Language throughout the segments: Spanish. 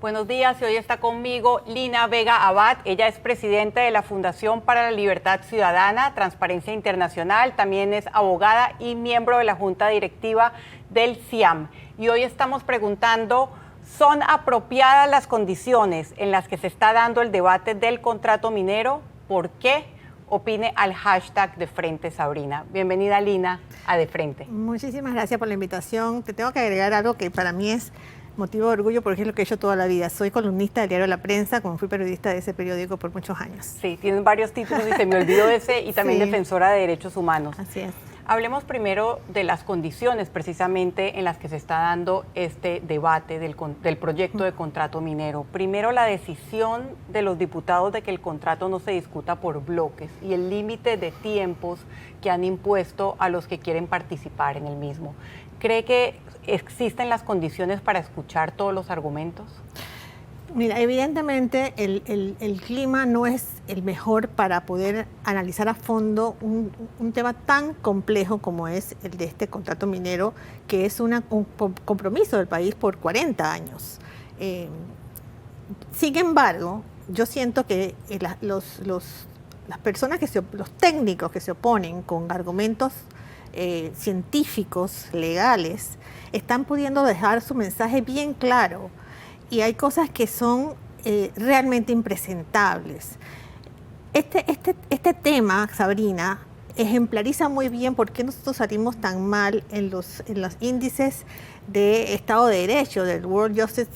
Buenos días, y hoy está conmigo Lina Vega Abad. Ella es presidenta de la Fundación para la Libertad Ciudadana, Transparencia Internacional, también es abogada y miembro de la Junta Directiva del CIAM. Y hoy estamos preguntando, ¿son apropiadas las condiciones en las que se está dando el debate del contrato minero? ¿Por qué? Opine al hashtag De Frente Sabrina. Bienvenida, Lina, a De Frente. Muchísimas gracias por la invitación. Te tengo que agregar algo que para mí es motivo de orgullo porque es lo que he hecho toda la vida. Soy columnista del diario La Prensa, como fui periodista de ese periódico por muchos años. Sí, tienen varios títulos y se me olvidó ese, y también Sí. defensora de derechos humanos. Así es. Hablemos primero de las condiciones precisamente en las que se está dando este debate del proyecto de contrato minero. Primero, la decisión de los diputados de que el contrato no se discuta por bloques y el límite de tiempos que han impuesto a los que quieren participar en el mismo. ¿Cree que existen las condiciones para escuchar todos los argumentos? Mira, evidentemente el clima no es el mejor para poder analizar a fondo un tema tan complejo como es el de este contrato minero, que es un compromiso del país por 40 años. Sin embargo, yo siento que las personas los técnicos que se oponen con argumentos científicos, legales, están pudiendo dejar su mensaje bien claro. Y hay cosas que son realmente impresentables. Este tema, Sabrina, ejemplariza muy bien por qué nosotros salimos tan mal en los índices de Estado de Derecho del World Justice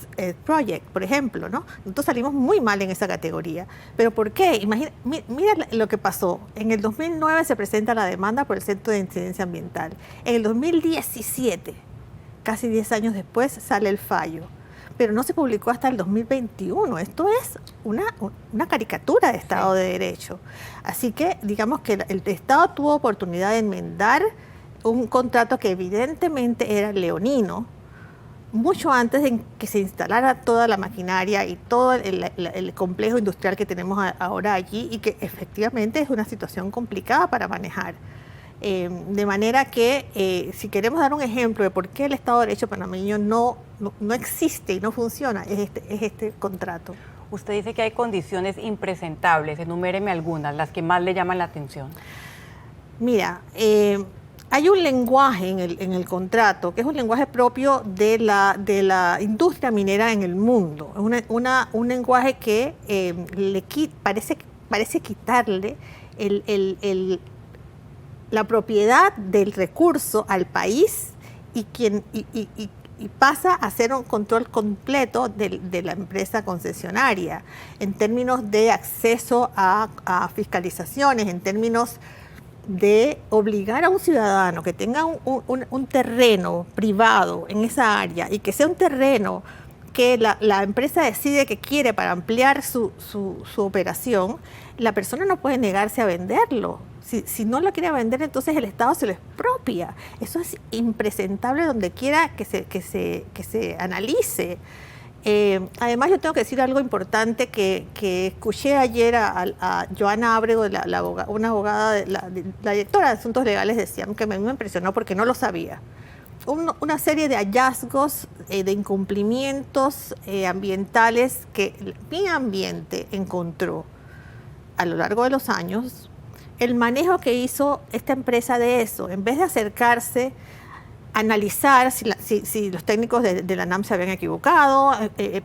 Project, por ejemplo, ¿no? Nosotros salimos muy mal en esa categoría. ¿Pero por qué? Mira lo que pasó. En el 2009 se presenta la demanda por el Centro de Incidencia Ambiental. En el 2017, casi 10 años después, sale el fallo. Pero no se publicó hasta el 2021. Esto es una caricatura de Estado de Derecho. Así que digamos que el Estado tuvo oportunidad de enmendar un contrato que evidentemente era leonino, mucho antes de que se instalara toda la maquinaria y todo el complejo industrial que tenemos ahora allí, y que efectivamente es una situación complicada para manejar. De manera que si queremos dar un ejemplo de por qué el Estado de Derecho panameño no existe y no funciona, es este contrato. Usted dice que hay condiciones impresentables. Enuméreme algunas, las que más le llaman la atención. Mira, hay un lenguaje en el contrato que es un lenguaje propio de la industria minera en el mundo. Es un lenguaje que parece quitarle la propiedad del recurso al país y pasa a ser un control completo de la empresa concesionaria en términos de acceso a fiscalizaciones, en términos de obligar a un ciudadano que tenga un terreno privado en esa área y que sea un terreno que la empresa decide que quiere para ampliar su operación. La persona no puede negarse a venderlo. Si no lo quiere vender, entonces el Estado se lo expropia. Eso es impresentable donde quiera que se analice. Además, yo tengo que decir algo importante que escuché ayer a Joana Ábrego, una abogada, la directora de Asuntos Legales de CIAM, que me impresionó porque no lo sabía. Una serie de hallazgos de incumplimientos ambientales que mi ambiente encontró a lo largo de los años. El manejo que hizo esta empresa de eso, en vez de acercarse, analizar si los técnicos de la NAM se habían equivocado,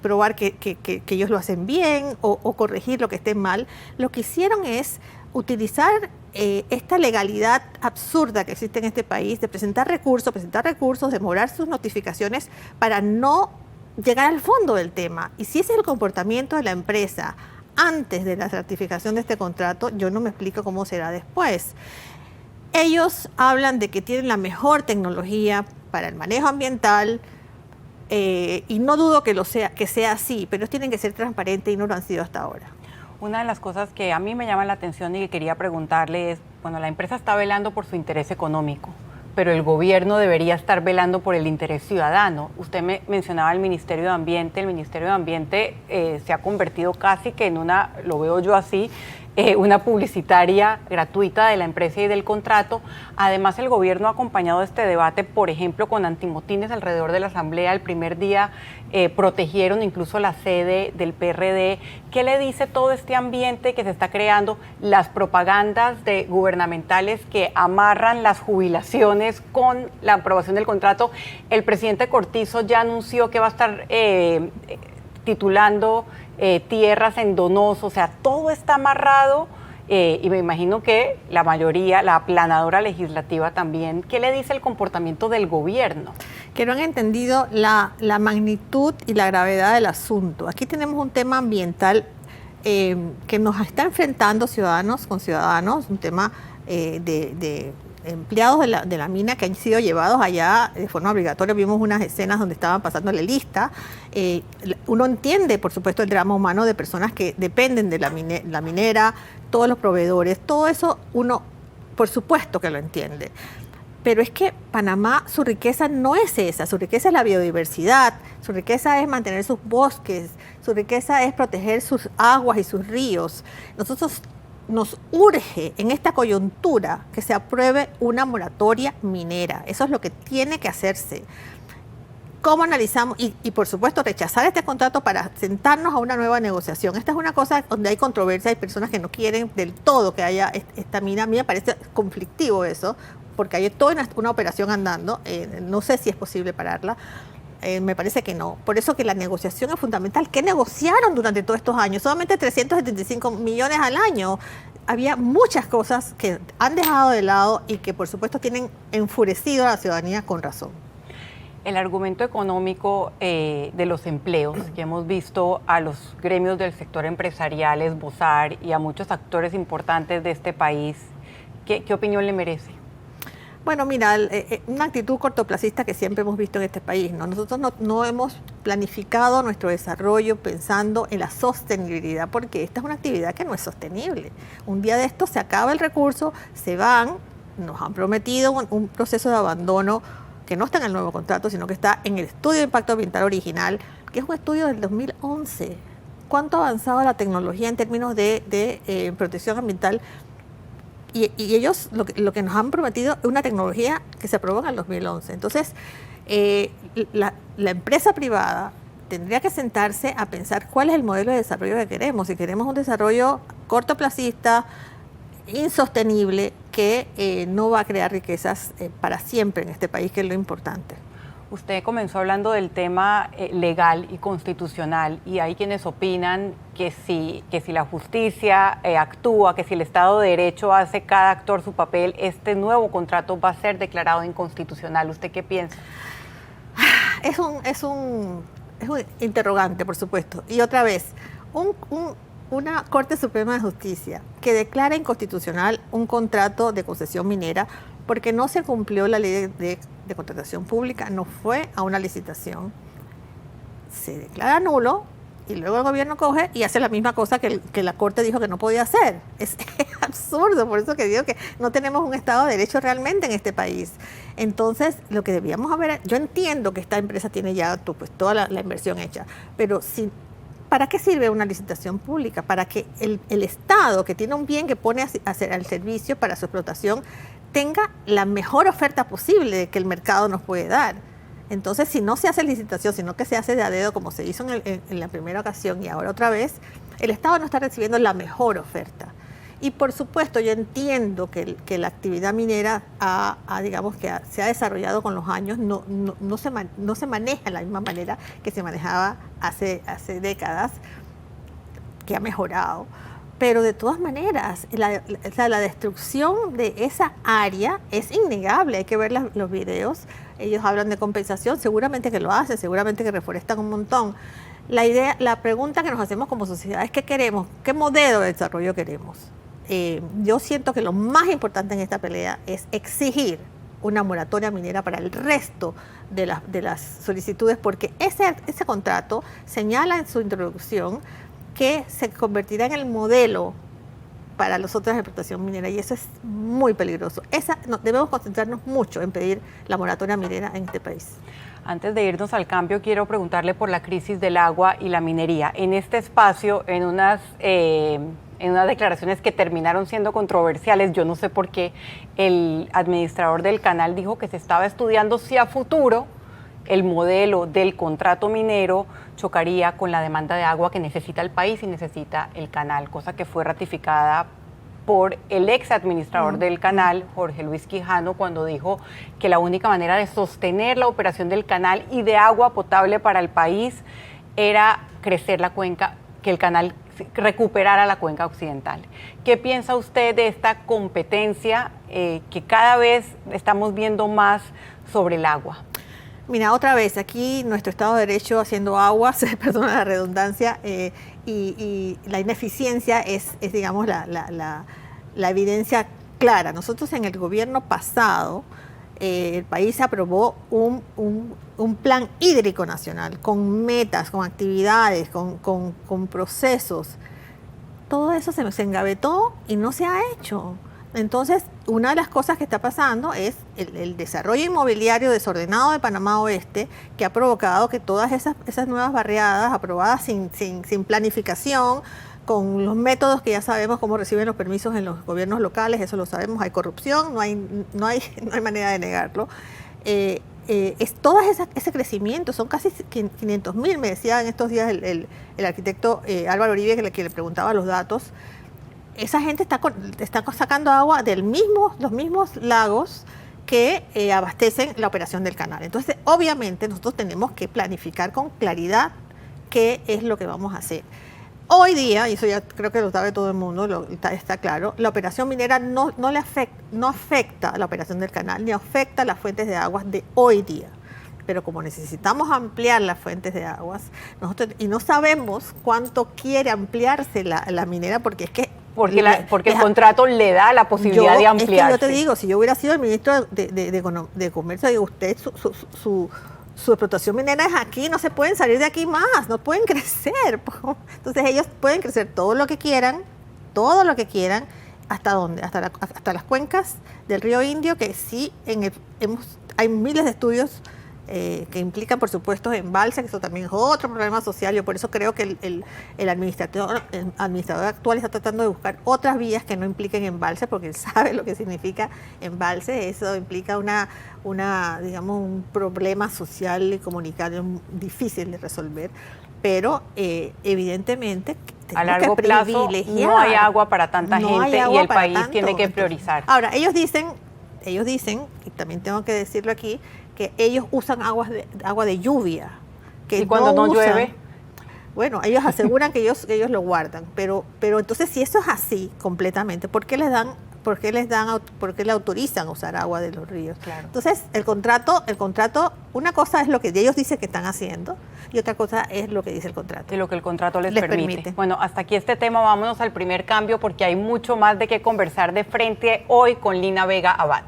probar que ellos lo hacen bien o corregir lo que esté mal, lo que hicieron es utilizar esta legalidad absurda que existe en este país de presentar recursos, demorar sus notificaciones para no llegar al fondo del tema. Y si ese es el comportamiento de la empresa antes de la ratificación de este contrato, yo no me explico cómo será después. Ellos hablan de que tienen la mejor tecnología para el manejo ambiental y no dudo que sea así, pero ellos tienen que ser transparentes y no lo han sido hasta ahora. Una de las cosas que a mí me llama la atención y que quería preguntarle es, bueno, la empresa está velando por su interés económico, pero el gobierno debería estar velando por el interés ciudadano. Usted me mencionaba el Ministerio de Ambiente. El Ministerio de Ambiente se ha convertido casi que en lo veo yo así, una publicitaria gratuita de la empresa y del contrato. Además, el gobierno ha acompañado este debate, por ejemplo, con antimotines alrededor de la Asamblea. El primer día protegieron incluso la sede del PRD. ¿Qué le dice todo este ambiente que se está creando, las propagandas gubernamentales que amarran las jubilaciones con la aprobación del contrato? El presidente Cortizo ya anunció que va a estar titulando tierras en Donoso, o sea, todo está amarrado y me imagino que la mayoría, la aplanadora legislativa también. ¿Qué le dice el comportamiento del gobierno? Que no han entendido la magnitud y la gravedad del asunto. Aquí tenemos un tema ambiental que nos está enfrentando ciudadanos con ciudadanos, un tema de empleados de la mina que han sido llevados allá de forma obligatoria. Vimos unas escenas donde estaban pasándole lista. Uno entiende, por supuesto, el drama humano de personas que dependen de la minera, todos los proveedores, todo eso uno, por supuesto que lo entiende. Pero es que Panamá, su riqueza no es esa, su riqueza es la biodiversidad, su riqueza es mantener sus bosques, su riqueza es proteger sus aguas y sus ríos. Nosotros nos urge en esta coyuntura que se apruebe una moratoria minera. Eso es lo que tiene que hacerse. ¿Cómo analizamos? Y por supuesto rechazar este contrato para sentarnos a una nueva negociación. Esta es una cosa donde hay controversia, hay personas que no quieren del todo que haya esta mina. A mí me parece conflictivo eso, porque hay toda una operación andando. No sé si es posible pararla. Me parece que no. Por eso que la negociación es fundamental. ¿Qué negociaron durante todos estos años? Solamente 375 millones al año. Había muchas cosas que han dejado de lado y que por supuesto tienen enfurecido a la ciudadanía con razón. El argumento económico de los empleos, que hemos visto a los gremios del sector empresarial esbozar y a muchos actores importantes de este país, ¿qué opinión le merece? Bueno, mira, una actitud cortoplacista que siempre hemos visto en este país, ¿no? Nosotros no hemos planificado nuestro desarrollo pensando en la sostenibilidad, porque esta es una actividad que no es sostenible. Un día de esto se acaba el recurso, se van, nos han prometido un proceso de abandono que no está en el nuevo contrato, sino que está en el estudio de impacto ambiental original, que es un estudio del 2011. ¿Cuánto ha avanzado la tecnología en términos de protección ambiental? Y ellos lo que nos han prometido es una tecnología que se aprobó en el 2011. Entonces, la empresa privada tendría que sentarse a pensar cuál es el modelo de desarrollo que queremos. Si queremos un desarrollo cortoplacista, insostenible, que no va a crear riquezas para siempre en este país, que es lo importante. Usted comenzó hablando del tema legal y constitucional, y hay quienes opinan que si la justicia actúa, que si el Estado de Derecho hace cada actor su papel, este nuevo contrato va a ser declarado inconstitucional. ¿Usted qué piensa? Es un interrogante, por supuesto. Y otra vez, una Corte Suprema de Justicia que declara inconstitucional un contrato de concesión minera porque no se cumplió la ley de contratación pública, no fue a una licitación, se declara nulo y luego el gobierno coge y hace la misma cosa que la Corte dijo que no podía hacer. Es absurdo, por eso que digo que no tenemos un Estado de Derecho realmente en este país. Entonces, lo que debíamos haber, yo entiendo que esta empresa tiene ya pues, toda la inversión hecha, pero ¿para qué sirve una licitación pública? Para que el Estado, que tiene un bien que pone al servicio para su explotación, tenga la mejor oferta posible que el mercado nos puede dar. Entonces, si no se hace licitación, sino que se hace de a dedo, como se hizo en la primera ocasión y ahora otra vez, el Estado no está recibiendo la mejor oferta. Y por supuesto, yo entiendo que la actividad minera digamos que se ha desarrollado con los años, no se maneja de la misma manera que se manejaba hace décadas, que ha mejorado. Pero de todas maneras, la destrucción de esa área es innegable. Hay que ver los videos. Ellos hablan de compensación, seguramente que lo hacen, seguramente que reforestan un montón. La pregunta que nos hacemos como sociedad es ¿qué queremos? ¿Qué modelo de desarrollo queremos? Yo siento que lo más importante en esta pelea es exigir una moratoria minera para el resto de las solicitudes, porque ese contrato señala en su introducción que se convertirá en el modelo para las otras explotación minera, y eso es muy peligroso. Debemos concentrarnos mucho en pedir la moratoria minera en este país. Antes de irnos al cambio, quiero preguntarle por la crisis del agua y la minería. En este espacio, en unas en unas declaraciones que terminaron siendo controversiales. Yo no sé por qué el administrador del canal dijo que se estaba estudiando si a futuro el modelo del contrato minero chocaría con la demanda de agua que necesita el país y necesita el canal, cosa que fue ratificada por el ex administrador del canal, Jorge Luis Quijano, cuando dijo que la única manera de sostener la operación del canal y de agua potable para el país era crecer la cuenca, que el canal recuperara la cuenca occidental. ¿Qué piensa usted de esta competencia que cada vez estamos viendo más sobre el agua? Mira, otra vez, aquí nuestro Estado de Derecho haciendo aguas, perdona la redundancia, y la ineficiencia es digamos, la evidencia clara. Nosotros en el gobierno pasado, el país aprobó un plan hídrico nacional, con metas, con actividades, con procesos. Todo eso se engavetó y no se ha hecho. Entonces, una de las cosas que está pasando es el desarrollo inmobiliario desordenado de Panamá Oeste, que ha provocado que todas esas nuevas barriadas aprobadas sin planificación, con los métodos que ya sabemos cómo reciben los permisos en los gobiernos locales, eso lo sabemos, hay corrupción, no hay manera de negarlo. Es todo ese crecimiento, son casi 500.000, me decía en estos días el arquitecto Álvaro Uribe, que le preguntaba los datos. Esa gente está sacando agua los mismos lagos que abastecen la operación del canal. Entonces, obviamente, nosotros tenemos que planificar con claridad qué es lo que vamos a hacer. Hoy día, y eso ya creo que lo sabe todo el mundo, está claro, la operación minera no afecta a la operación del canal, ni afecta a las fuentes de aguas de hoy día. Pero como necesitamos ampliar las fuentes de aguas, y no sabemos cuánto quiere ampliarse la minera, porque es que porque el contrato le da la posibilidad de ampliarse. Es que yo te digo, si yo hubiera sido el ministro de Comercio, digo, usted, su explotación minera es aquí, no se pueden salir de aquí más, no pueden crecer. Entonces ellos pueden crecer todo lo que quieran, ¿hasta dónde? Hasta las cuencas del río Indio, que sí, hay miles de estudios que implican, por supuesto, embalse, que eso también es otro problema social. Yo por eso creo que el administrador actual está tratando de buscar otras vías que no impliquen embalse, porque él sabe lo que significa embalse. Eso implica digamos, un problema social y comunitario difícil de resolver. Pero evidentemente a largo plazo no hay agua para tanta gente y el país tiene que priorizar. Ahora, ellos dicen, y también tengo que decirlo aquí, que ellos usan agua de lluvia. Que ¿Y cuando no llueve? Bueno, ellos aseguran que ellos lo guardan, pero entonces si eso es así completamente, ¿por qué le autorizan usar agua de los ríos? Claro. Entonces, el contrato, una cosa es lo que ellos dicen que están haciendo y otra cosa es lo que dice el contrato. Y lo que el contrato les permite. Bueno, hasta aquí este tema, vámonos al primer cambio porque hay mucho más de qué conversar de frente hoy con Lina Vega Abad.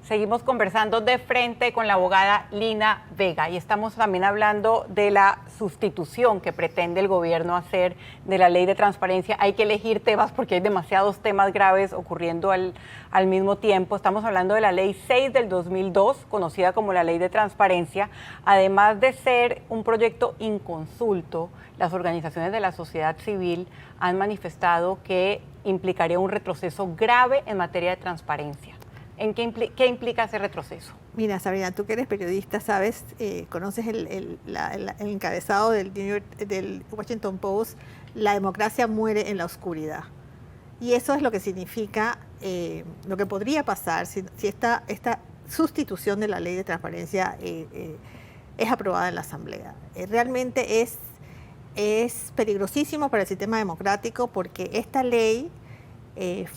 Seguimos conversando de frente con la abogada Lina Vega y estamos también hablando de la sustitución que pretende el gobierno hacer de la ley de transparencia. Hay que elegir temas porque hay demasiados temas graves ocurriendo al mismo tiempo. Estamos hablando de la ley 6 del 2002, conocida como la ley de transparencia. Además de ser un proyecto inconsulto, las organizaciones de la sociedad civil han manifestado que implicaría un retroceso grave en materia de transparencia. ¿Qué implica ese retroceso? Mira, Sabrina, tú que eres periodista, sabes, conoces el encabezado del Washington Post, la democracia muere en la oscuridad. Y eso es lo que significa, lo que podría pasar si esta sustitución de la ley de transparencia es aprobada en la Asamblea. Realmente es peligrosísimo para el sistema democrático porque esta ley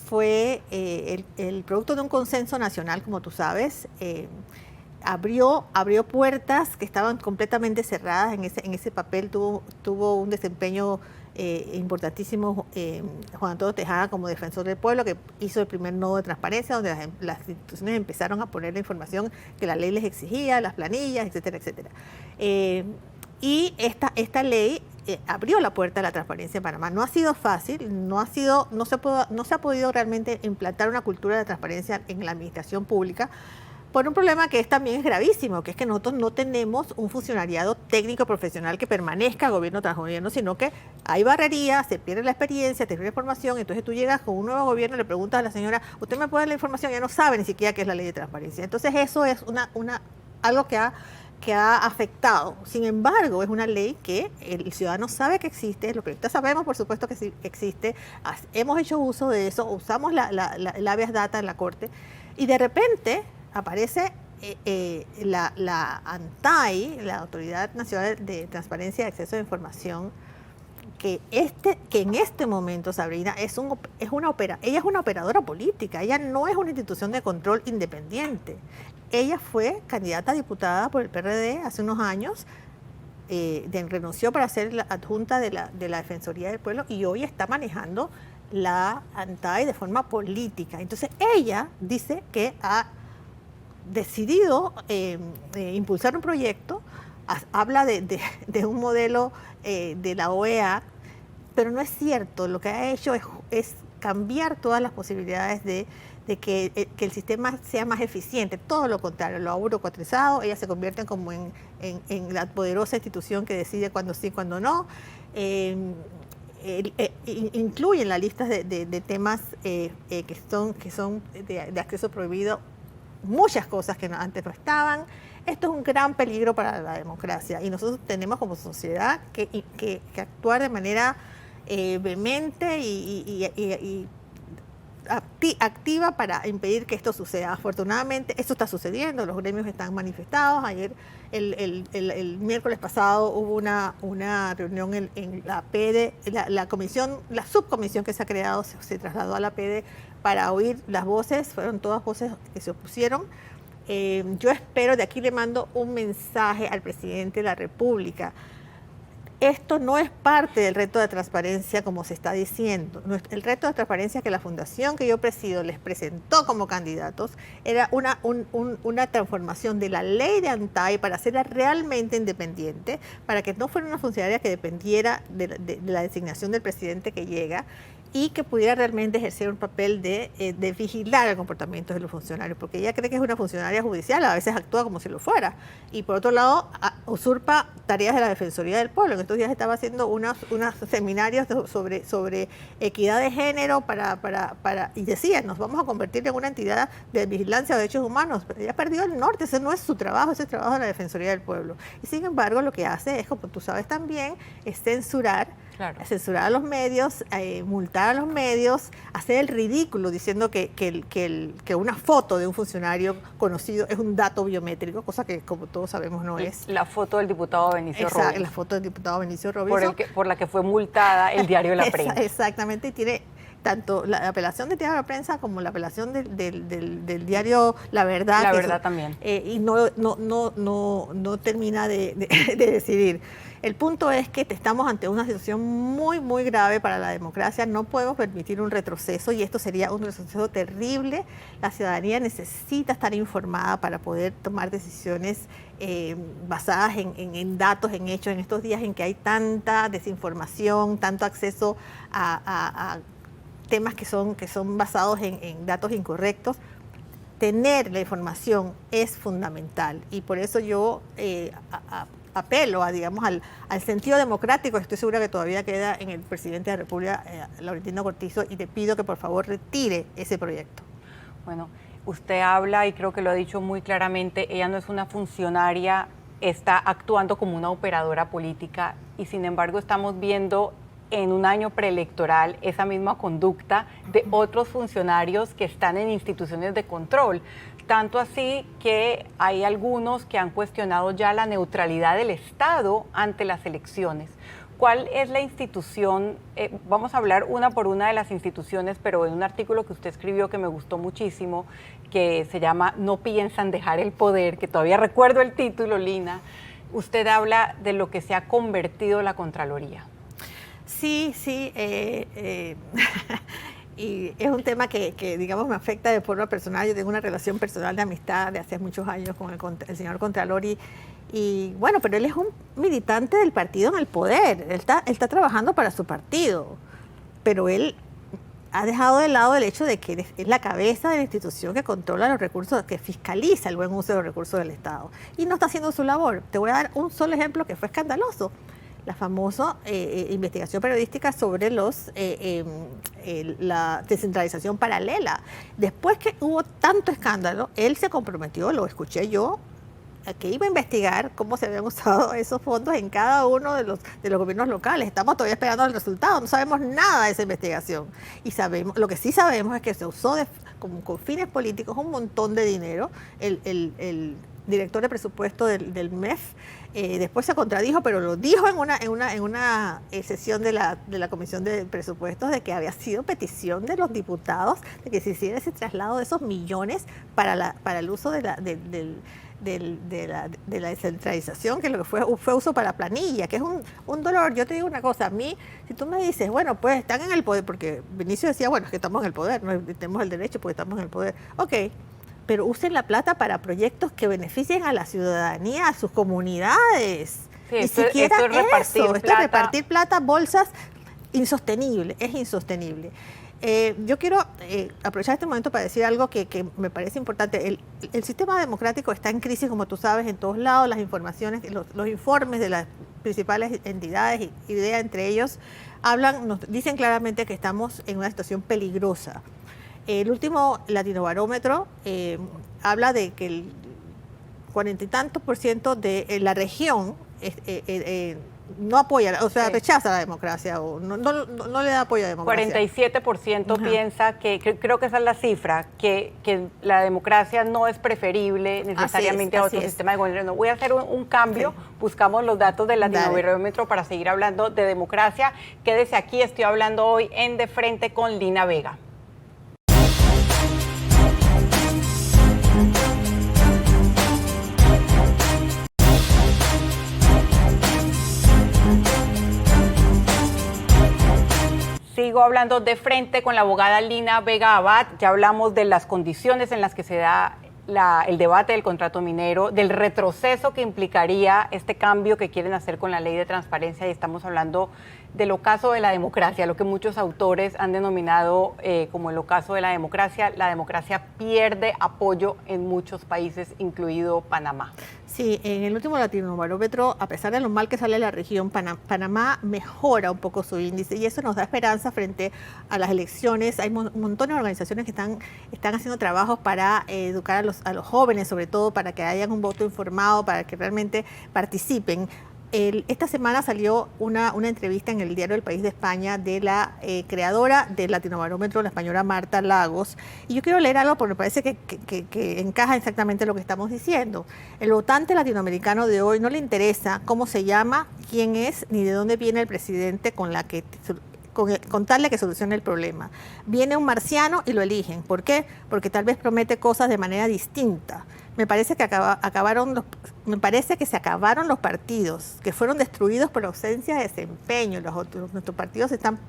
fue el producto de un consenso nacional, como tú sabes. Abrió puertas que estaban completamente cerradas. En ese papel tuvo un desempeño importantísimo Juan Antonio Tejada como defensor del pueblo, que hizo el primer nodo de transparencia, donde las instituciones empezaron a poner la información que la ley les exigía, las planillas, etcétera, etcétera. Y esta ley abrió la puerta a la transparencia en Panamá. No ha sido fácil, no se ha podido realmente implantar una cultura de transparencia en la administración pública, por un problema que también es gravísimo, que es que nosotros no tenemos un funcionariado técnico profesional que permanezca gobierno tras gobierno, sino que hay barrerías, se pierde la experiencia, se pierde la información. Entonces tú llegas con un nuevo gobierno y le preguntas a la señora, ¿usted me puede dar la información? Ya no sabe ni siquiera qué es la ley de transparencia. Entonces eso es algo que ha afectado. Sin embargo, es una ley que el ciudadano sabe que existe, los periodistas sabemos, por supuesto, que sí existe, hemos hecho uso de eso, usamos el habeas data en la Corte, y de repente aparece la ANTAI, la Autoridad Nacional de Transparencia y Acceso a Información, que en este momento, Sabrina, ella es una operadora política, ella no es una institución de control independiente. Ella fue candidata a diputada por el PRD hace unos años, renunció para ser la adjunta de la Defensoría del Pueblo y hoy está manejando la ANTAI de forma política. Entonces ella dice que ha decidido impulsar un proyecto, habla de un modelo de la OEA, pero no es cierto. Lo que ha hecho es cambiar todas las posibilidades de que el sistema sea más eficiente. Todo lo contrario, lo ha burocratizado, ella se convierte como en la poderosa institución que decide cuándo sí, cuándo no. Incluye en la lista de temas que son de acceso prohibido muchas cosas que antes no estaban. Esto es un gran peligro para la democracia y nosotros tenemos como sociedad que actuar de manera vehemente y activa para impedir que esto suceda. Afortunadamente esto está sucediendo, los gremios están manifestados. Ayer, el miércoles pasado, hubo una reunión en la PEDE, la subcomisión que se ha creado se trasladó a la PEDE para oír las voces, fueron todas voces que se opusieron. Yo espero, de aquí le mando un mensaje al presidente de la República. Esto no es parte del reto de transparencia como se está diciendo. El reto de transparencia que la fundación que yo presido les presentó como candidatos era una transformación de la ley de ANTAI para hacerla realmente independiente, para que no fuera una funcionaria que dependiera de la designación del presidente que llega, y que pudiera realmente ejercer un papel de vigilar el comportamiento de los funcionarios, porque ella cree que es una funcionaria judicial, a veces actúa como si lo fuera, y por otro lado usurpa tareas de la Defensoría del Pueblo. En estos días estaba haciendo unos seminarios sobre equidad de género y decía, nos vamos a convertir en una entidad de vigilancia de derechos humanos, pero ella perdió el norte, ese no es su trabajo, ese es el trabajo de la Defensoría del Pueblo. Y sin embargo lo que hace es, como tú sabes también, es censurar a los medios, multar a los medios, hacer el ridículo diciendo que una foto de un funcionario conocido es un dato biométrico, cosa que, como todos sabemos, no es. La foto del diputado Benicio Robinson. La foto del diputado Benicio Robinson. Por la que fue multada el diario La Prensa. Exactamente, y tiene tanto la apelación del diario La Prensa como la apelación del diario La Verdad. La Verdad también. Y no termina de decidir. El punto es que estamos ante una situación muy, muy grave para la democracia. No podemos permitir un retroceso y esto sería un retroceso terrible. La ciudadanía necesita estar informada para poder tomar decisiones basadas en datos, en hechos, en estos días en que hay tanta desinformación, tanto acceso a temas que son basados en datos incorrectos. Tener la información es fundamental y por eso yo apelo al sentido democrático. Estoy segura que todavía queda en el presidente de la República, Laurentino Cortizo, y le pido que por favor retire ese proyecto. Bueno, usted habla, y creo que lo ha dicho muy claramente, ella no es una funcionaria, está actuando como una operadora política, y sin embargo estamos viendo en un año preelectoral esa misma conducta de otros funcionarios que están en instituciones de control. Tanto así que hay algunos que han cuestionado ya la neutralidad del Estado ante las elecciones. ¿Cuál es la institución? Vamos a hablar una por una de las instituciones, pero en un artículo que usted escribió que me gustó muchísimo, que se llama No piensan dejar el poder, que todavía recuerdo el título, Lina, usted habla de lo que se ha convertido la Contraloría. Sí, y es un tema que digamos me afecta de forma personal. Yo tengo una relación personal de amistad de hace muchos años con el señor Contralor y Y bueno, pero él es un militante del partido en el poder, él está trabajando para su partido, pero él ha dejado de lado el hecho de que es la cabeza de la institución que controla los recursos, que fiscaliza el buen uso de los recursos del Estado. Y no está haciendo su labor. Te voy a dar un solo ejemplo que fue escandaloso. La famosa investigación periodística sobre la descentralización paralela. Después que hubo tanto escándalo, él se comprometió, lo escuché yo, que iba a investigar cómo se habían usado esos fondos en cada uno de los gobiernos locales. Estamos todavía esperando el resultado, no sabemos nada de esa investigación. Y lo que sí sabemos es que se usó con fines políticos un montón de dinero. El director de presupuesto del MEF después se contradijo, pero lo dijo en una sesión de la Comisión de Presupuestos, de que había sido petición de los diputados de que se hiciera ese traslado de esos millones para el uso de la descentralización, que lo que fue uso para planilla, que es un dolor. Yo te digo una cosa, a mí, si tú me dices, bueno, pues están en el poder, porque Vinicio decía, bueno, es que estamos en el poder, no tenemos el derecho porque estamos en el poder. Ok, pero usen la plata para proyectos que beneficien a la ciudadanía, a sus comunidades. Sí, Ni siquiera esto es repartir plata, bolsas, insostenible, es insostenible. Yo quiero aprovechar este momento para decir algo que me parece importante. El sistema democrático está en crisis, como tú sabes, en todos lados. Las informaciones, los informes de las principales entidades y IDEA entre ellos nos dicen claramente que estamos en una situación peligrosa. El último Latinobarómetro habla de que el 40 y tantos % de la región no apoya, o sea, rechaza la democracia o no le da apoyo a la democracia. 47% piensa creo que esa es la cifra, que la democracia no es preferible necesariamente a otro sistema de gobierno. Voy a hacer un cambio, buscamos los datos del Latinobarómetro para seguir hablando de democracia. Quédese aquí, estoy hablando hoy en De Frente con Lina Vega. Sigo hablando de frente con la abogada Lina Vega Abad. Ya hablamos de las condiciones en las que se da el debate del contrato minero, del retroceso que implicaría este cambio que quieren hacer con la ley de transparencia, y estamos hablando del ocaso de la democracia, lo que muchos autores han denominado como el ocaso de la democracia. La democracia pierde apoyo en muchos países, incluido Panamá. Sí, en el último Latinobarómetro, a pesar de lo mal que sale la región, Panamá mejora un poco su índice, y eso nos da esperanza frente a las elecciones. Hay un montón de organizaciones que están haciendo trabajos para educar a los jóvenes, sobre todo para que haya un voto informado, para que realmente participen. Esta semana salió una entrevista en el diario El País de España de la creadora del Latinobarómetro, la española Marta Lagos, y yo quiero leer algo porque me parece que encaja exactamente lo que estamos diciendo. El votante latinoamericano de hoy no le interesa cómo se llama, quién es, ni de dónde viene el presidente con tal de que solucione el problema. Viene un marciano y lo eligen. ¿Por qué? Porque tal vez promete cosas de manera distinta. Me parece que se acabaron los partidos, que fueron destruidos por ausencia de desempeño. Nuestros partidos están,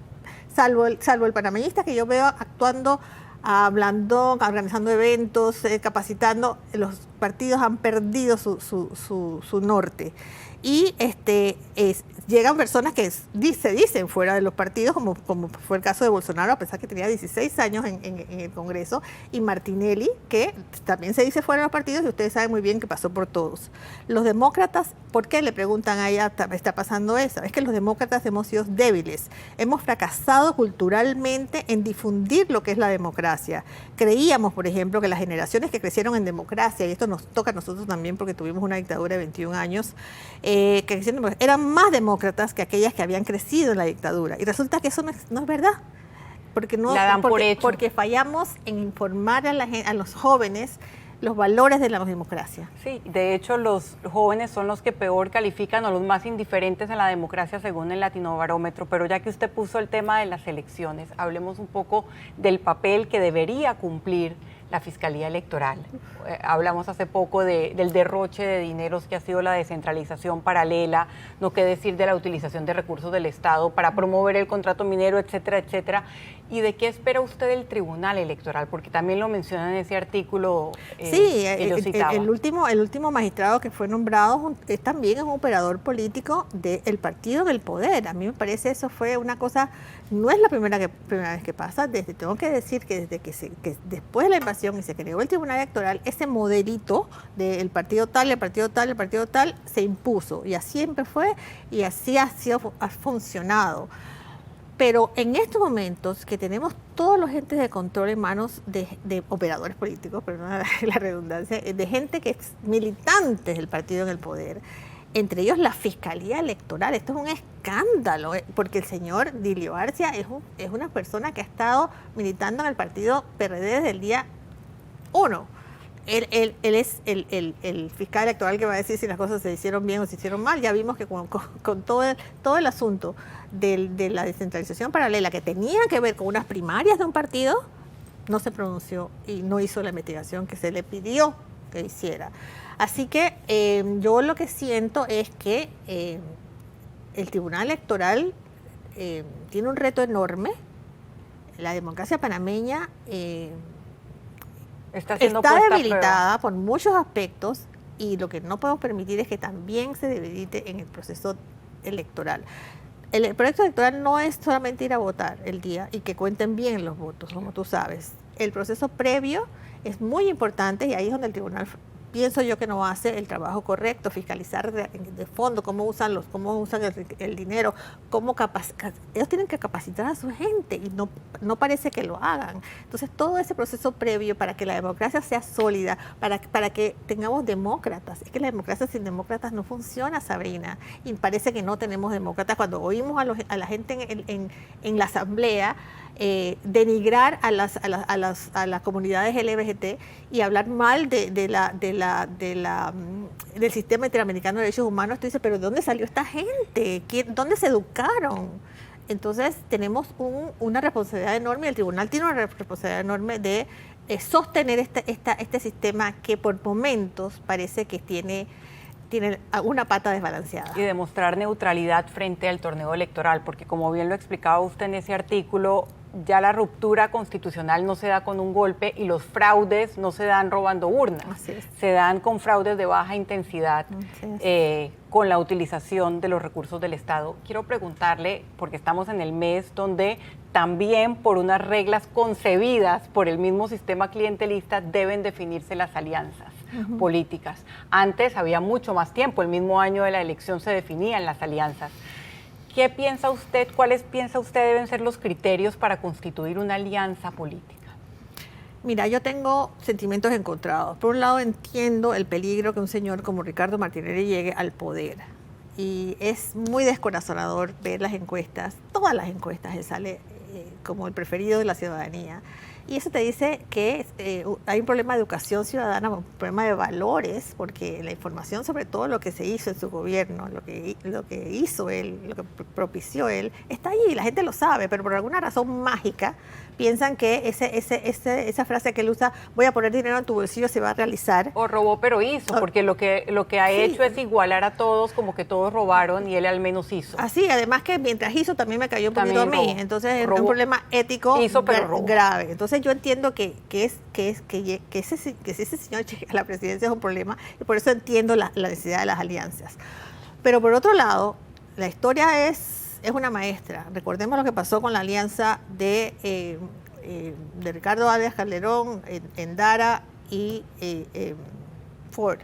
salvo el panameñista que yo veo actuando, hablando, organizando eventos, capacitando, los partidos han perdido su norte. Y llegan personas que se dicen fuera de los partidos, como fue el caso de Bolsonaro, a pesar que tenía 16 años en el Congreso, y Martinelli, que también se dice fuera de los partidos, y ustedes saben muy bien que pasó por todos. Los demócratas, ¿por qué le preguntan a ella está pasando eso? Es que los demócratas hemos sido débiles, hemos fracasado culturalmente en difundir lo que es la democracia. Creíamos, por ejemplo, que las generaciones que crecieron en democracia, y esto nos toca a nosotros también porque tuvimos una dictadura de 21 años, que eran más demócratas que aquellas que habían crecido en la dictadura. Y resulta que eso no es verdad, porque fallamos en informar a los jóvenes los valores de la democracia. Sí, de hecho los jóvenes son los que peor califican o los más indiferentes a la democracia según el Latinobarómetro, pero ya que usted puso el tema de las elecciones, hablemos un poco del papel que debería cumplir la Fiscalía Electoral. Hablamos hace poco del derroche de dineros que ha sido la descentralización paralela, no qué decir de la utilización de recursos del Estado para promover el contrato minero, etcétera, etcétera. ¿Y de qué espera usted del Tribunal Electoral? Porque también lo menciona en ese artículo que yo citaba. El último magistrado que fue nombrado también es un operador político del partido del poder. A mí me parece eso fue una cosa, no es la primera vez que pasa. Tengo que decir que desde que después de la invasión y se creó el Tribunal Electoral, ese modelito del partido tal, el partido tal, el partido tal, se impuso. Y así siempre fue y así ha funcionado. Pero en estos momentos que tenemos todos los entes de control en manos de operadores políticos, perdón la redundancia, de gente que es militantes del partido en el poder, entre ellos la Fiscalía Electoral, esto es un escándalo, porque el señor Dilio Arcia es una persona que ha estado militando en el partido PRD desde el día 1. Él es el fiscal electoral que va a decir si las cosas se hicieron bien o se hicieron mal. Ya vimos que con todo el asunto de la descentralización paralela que tenía que ver con unas primarias de un partido, no se pronunció y no hizo la investigación que se le pidió que hiciera. Así que yo lo que siento es que el Tribunal Electoral tiene un reto enorme. La democracia panameña está debilitada por muchos aspectos y lo que no podemos permitir es que también se debilite en el proceso electoral. El proyecto electoral no es solamente ir a votar el día y que cuenten bien los votos, como tú sabes. El proceso previo es muy importante y ahí es donde el tribunal, pienso yo, que no hace el trabajo correcto, fiscalizar de fondo cómo usan el dinero, ellos tienen que capacitar a su gente y no parece que lo hagan. Entonces todo ese proceso previo para que la democracia sea sólida, para que tengamos demócratas, es que la democracia sin demócratas no funciona, Sabrina, y parece que no tenemos demócratas. Cuando oímos a la gente en la asamblea denigrar a las comunidades LGBT y hablar mal del sistema interamericano de derechos humanos, tú dices, pero ¿de dónde salió esta gente? ¿Dónde se educaron? Entonces tenemos una responsabilidad enorme, y el tribunal tiene una responsabilidad enorme de sostener este sistema que por momentos parece que tiene una pata desbalanceada. Y demostrar neutralidad frente al torneo electoral, porque como bien lo explicaba usted en ese artículo, ya la ruptura constitucional no se da con un golpe y los fraudes no se dan robando urnas, se dan con fraudes de baja intensidad, con la utilización de los recursos del Estado. Quiero preguntarle, porque estamos en el mes donde también por unas reglas concebidas por el mismo sistema clientelista deben definirse las alianzas políticas. Antes había mucho más tiempo, el mismo año de la elección se definían las alianzas. ¿Qué piensa usted, cuáles piensa usted deben ser los criterios para constituir una alianza política? Mira, yo tengo sentimientos encontrados. Por un lado entiendo el peligro que un señor como Ricardo Martinelli llegue al poder. Y es muy descorazonador ver las encuestas, todas las encuestas, él sale como el preferido de la ciudadanía. Y eso te dice que hay un problema de educación ciudadana, un problema de valores, porque la información sobre todo lo que se hizo en su gobierno, lo que hizo él, lo que propició él, está ahí, la gente lo sabe, pero por alguna razón mágica piensan que esa frase que él usa, voy a poner dinero en tu bolsillo, se va a realizar. O robó pero hizo, porque lo que ha hecho es igualar a todos, como que todos robaron y él al menos hizo. Así, además que mientras hizo también me cayó un poquito a mí, entonces es un problema ético grave. Entonces yo entiendo que ese señor llegue a la presidencia es un problema y por eso entiendo la necesidad de las alianzas. Pero por otro lado, la historia es una maestra. Recordemos lo que pasó con la alianza de Ricardo Arias Calderón, Endara y Ford.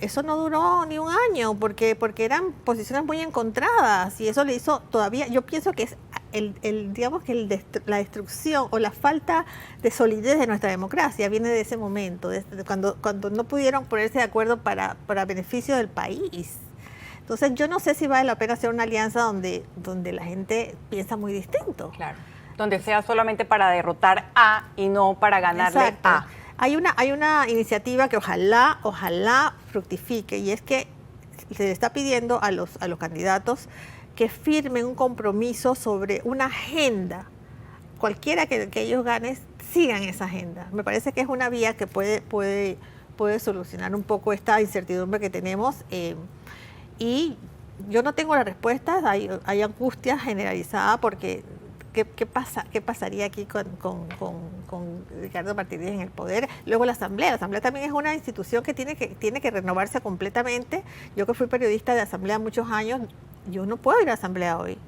Eso no duró ni un año porque eran posiciones muy encontradas y eso le hizo todavía, yo pienso que es la destrucción o la falta de solidez de nuestra democracia viene de ese momento, cuando no pudieron ponerse de acuerdo para beneficio del país. Entonces yo no sé si vale la pena hacer una alianza donde la gente piensa muy distinto. Claro, donde sea solamente para derrotar a y no para ganarle a. Hay una iniciativa que ojalá fructifique y es que se le está pidiendo a los candidatos que firmen un compromiso sobre una agenda. Cualquiera que ellos ganen sigan esa agenda. Me parece que es una vía que puede solucionar un poco esta incertidumbre que tenemos. Y yo no tengo la respuesta, hay angustia generalizada porque ¿qué pasaría aquí con Ricardo Martínez en el poder? Luego la Asamblea también es una institución que tiene que renovarse completamente. Yo que fui periodista de Asamblea muchos años, yo no puedo ir a la Asamblea hoy.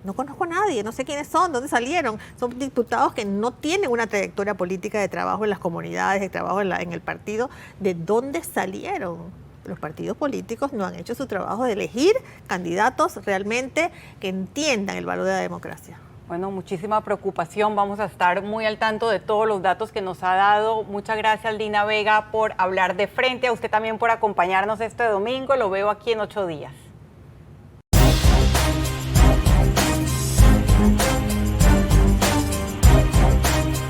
No conozco a nadie, no sé quiénes son, dónde salieron. Son diputados que no tienen una trayectoria política de trabajo en las comunidades, de trabajo en el partido. ¿De dónde salieron? Los partidos políticos no han hecho su trabajo de elegir candidatos realmente que entiendan el valor de la democracia. Bueno, muchísima preocupación. Vamos a estar muy al tanto de todos los datos que nos ha dado. Muchas gracias, Lina Vega, por hablar de frente. A usted también por acompañarnos este domingo. Lo veo aquí en 8 días.